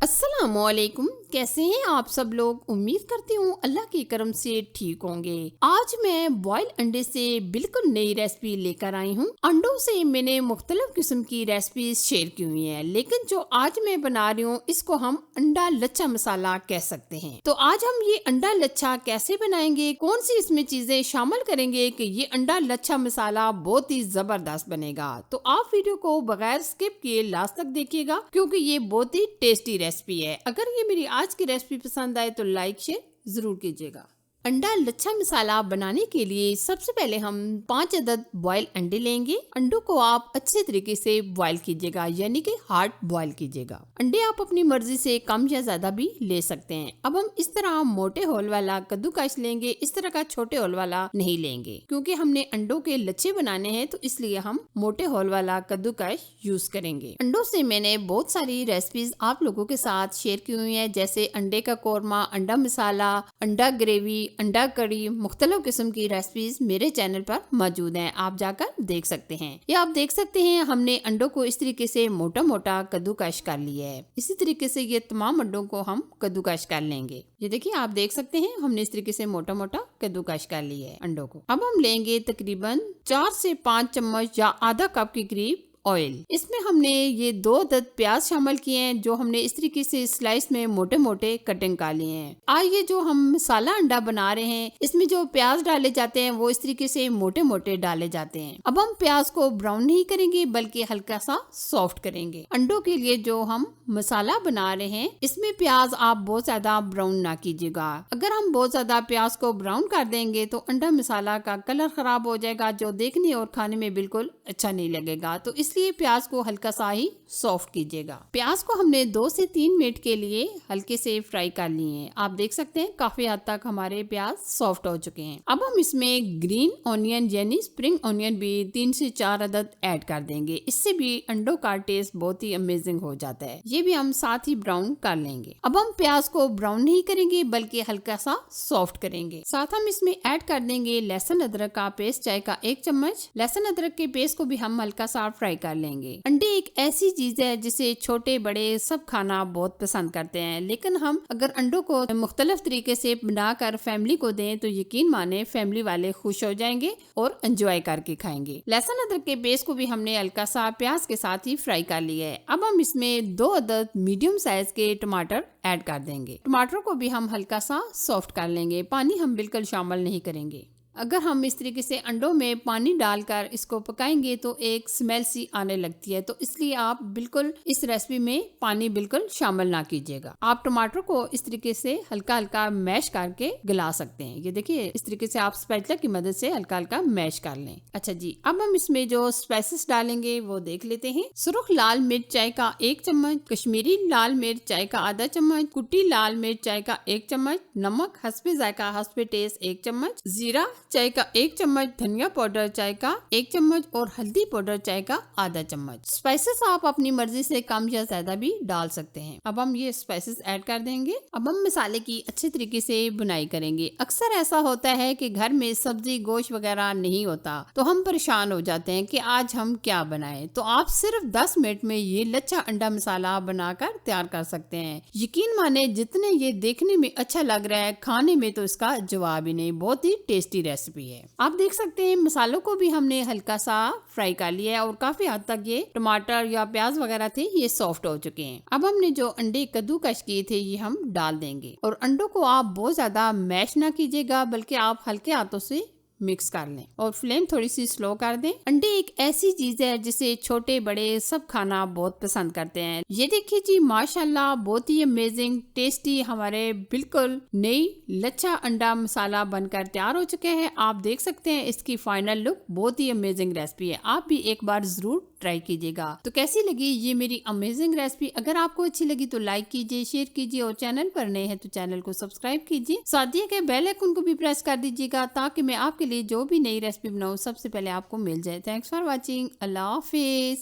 अस्सलामुअलैकुम। कैसे हैं आप सब लोग? उम्मीद करती हूँ अल्लाह के करम से ठीक होंगे। आज मैं बॉयल अंडे से बिल्कुल नई रेसिपी लेकर आई हूँ। अंडों से मैंने मुख्तलिफ किस्म की रेसिपी शेयर की हुई है, लेकिन जो आज मैं बना रही हूँ इसको हम अंडा लच्छा मसाला कह सकते हैं। तो आज हम ये अंडा लच्छा कैसे बनाएंगे, कौन सी इसमें चीजें शामिल करेंगे कि ये अंडा लच्छा मसाला बहुत ही जबरदस्त बनेगा। तो आप वीडियो को बगैर स्किप किए लास्ट तक देखिएगा, क्योंकि ये बहुत ही टेस्टी रेसिपी है। अगर ये मेरी आज की रेसिपी पसंद आए तो लाइक शेयर जरूर कीजिएगा। अंडा लच्छा मसाला बनाने के लिए सबसे पहले हम 5 अदद बॉयल अंडे लेंगे। अंडों को आप अच्छे तरीके से बॉयल कीजिएगा, यानी कि हार्ड बॉयल कीजिएगा। अंडे आप अपनी मर्जी से कम या ज्यादा भी ले सकते हैं। अब हम इस तरह मोटे होल वाला कद्दूकस लेंगे, इस तरह का छोटे होल वाला नहीं लेंगे, क्योंकि हमने अंडों के लच्छे बनाने हैं, तो इसलिए हम मोटे होल वाला कद्दूकस यूज करेंगे। अंडों से मैंने बहुत सारी रेसिपीज आप लोगों के साथ शेयर की हुई है, जैसे अंडे का कोरमा, अंडा मसाला, अंडा ग्रेवी, अंडा कड़ी। मुख्तलिफ किस्म की रेसिपीज मेरे चैनल पर मौजूद हैं, आप जाकर देख सकते हैं। या आप देख सकते हैं हमने अंडों को इस तरीके से मोटा मोटा कद्दूकस कर लिया है। इसी तरीके से ये तमाम अंडों को हम कद्दूकस कर लेंगे। ये देखिए, आप देख सकते हैं हमने इस तरीके से मोटा मोटा कद्दूकस कर लिया है अंडों को। अब हम लेंगे तकरीबन 4 से 5 चम्मच या आधा कप के करीब ऑयल। इसमें हमने ये 2 अदद प्याज शामिल किए हैं, जो हमने इस तरीके से स्लाइस में मोटे मोटे कटिंग कर लिए हैं। आइए, जो हम मसाला अंडा बना रहे हैं इसमें जो प्याज डाले जाते हैं वो इस तरीके से मोटे मोटे डाले जाते हैं। अब हम प्याज को ब्राउन नहीं करेंगे, बल्कि हल्का सा सॉफ्ट करेंगे। अंडों के लिए जो हम मसाला बना रहे हैं इसमें प्याज आप बहुत ज्यादा ब्राउन ना कीजिएगा। अगर हम बहुत ज्यादा प्याज को ब्राउन कर देंगे तो अंडा मसाला का कलर खराब हो जाएगा, जो देखने और खाने में बिल्कुल अच्छा नहीं लगेगा। तो इसलिए प्याज को हल्का सा ही सॉफ्ट कीजिएगा। प्याज को हमने 2 से 3 मिनट के लिए हल्के से फ्राई कर लिए हैं। आप देख सकते हैं काफी हद तक हमारे प्याज सॉफ्ट हो चुके हैं। अब हम इसमें ग्रीन ऑनियन यानी स्प्रिंग ऑनियन भी 3 से 4 अदद ऐड कर देंगे। इससे भी अंडों का टेस्ट बहुत ही अमेजिंग हो जाता है। ये भी हम साथ ही ब्राउन कर लेंगे। अब हम प्याज को ब्राउन नहीं करेंगे, बल्कि हल्का सा सॉफ्ट करेंगे। साथ हम इसमें ऐड कर देंगे लहसुन अदरक का पेस्ट, चाय का 1 चम्मच। लहसुन अदरक के पेस्ट को भी हम हल्का सा फ्राई कर लेंगे। अंडे एक ऐसी चीज है जिसे छोटे बड़े सब खाना बहुत पसंद करते हैं, लेकिन हम अगर अंडों को मुख्तलिफ तरीके से बनाकर फैमिली को दें तो यकीन माने फैमिली वाले खुश हो जाएंगे और एंजॉय करके खाएंगे। लहसुन अदरक के पेस्ट को भी हमने हल्का सा प्याज के साथ ही फ्राई कर लिया है। अब हम इसमें 2 अदद मीडियम साइज के टमाटर ऐड कर देंगे। टमाटर को भी हम हल्का सा सॉफ्ट कर लेंगे, पानी हम बिल्कुल शामिल नहीं करेंगे। अगर हम इस तरीके से अंडों में पानी डालकर इसको पकाएंगे तो एक स्मेल सी आने लगती है, तो इसलिए आप बिल्कुल इस रेसिपी में पानी बिल्कुल शामिल ना कीजिएगा। आप टमाटर को इस तरीके से हल्का हल्का मैश करके गला सकते हैं। ये देखिए, इस तरीके से आप स्पैचुला की मदद से हल्का हल्का मैश कर लें। अच्छा जी, अब हम इसमें जो स्पाइसेस डालेंगे वो देख लेते हैं। सुर्ख लाल मिर्च चाय का 1 चम्मच, कश्मीरी लाल मिर्च चाय का आधा चम्मच, कुटी लाल मिर्च चाय का 1 चम्मच, नमक हस्बे जायका हस्बे टेस्ट 1 चम्मच, जीरा चाय का 1 चम्मच, धनिया पाउडर चाय का 1 चम्मच और हल्दी पाउडर चाय का आधा चम्मच। स्पाइसेस आप अपनी मर्जी से कम या ज्यादा भी डाल सकते हैं। अब हम ये स्पाइसेस ऐड कर देंगे। अब हम मसाले की अच्छे तरीके से बुनाई करेंगे। अक्सर ऐसा होता है कि घर में सब्जी गोश्त वगैरह नहीं होता, तो हम परेशान हो जाते हैं कि आज हम क्या बनाएं। तो आप सिर्फ 10 मिनट में ये लच्छा अंडा मसाला बनाकर तैयार कर सकते हैं। यकीन माने, जितने ये देखने में अच्छा लग रहा है, खाने में तो इसका जवाब ही नहीं। बहुत ही टेस्टी रेसिपी है। आप देख सकते हैं मसालों को भी हमने हल्का सा फ्राई कर लिया है और काफी हद तक ये टमाटर या प्याज वगैरह थे ये सॉफ्ट हो चुके हैं। अब हमने जो अंडे कद्दूकस किए थे ये हम डाल देंगे, और अंडों को आप बहुत ज्यादा मैश ना कीजिएगा, बल्कि आप हल्के हाथों से मिक्स कर लें और फ्लेम थोड़ी सी स्लो कर दें। अंडे एक ऐसी चीज है जिसे छोटे बड़े सब खाना बहुत पसंद करते हैं। ये देखिए जी, माशाल्लाह बहुत ही अमेजिंग टेस्टी हमारे बिल्कुल नई लच्छा अंडा मसाला बनकर तैयार हो चुके हैं। आप देख सकते हैं इसकी फाइनल लुक बहुत ही अमेजिंग रेसिपी है। आप भी एक बार जरूर ट्राई कीजिएगा। तो कैसी लगी ये मेरी अमेजिंग रेसिपी? अगर आपको अच्छी लगी तो लाइक कीजिए, शेयर कीजिए, और चैनल पर नए हैं तो चैनल को सब्सक्राइब कीजिए। साथ ही के बेल आइकन को भी प्रेस कर दीजिएगा, ताकि मैं आपके लिए जो भी नई रेसिपी बनाऊं सबसे पहले आपको मिल जाए। Thanks for watching. Allah Hafiz.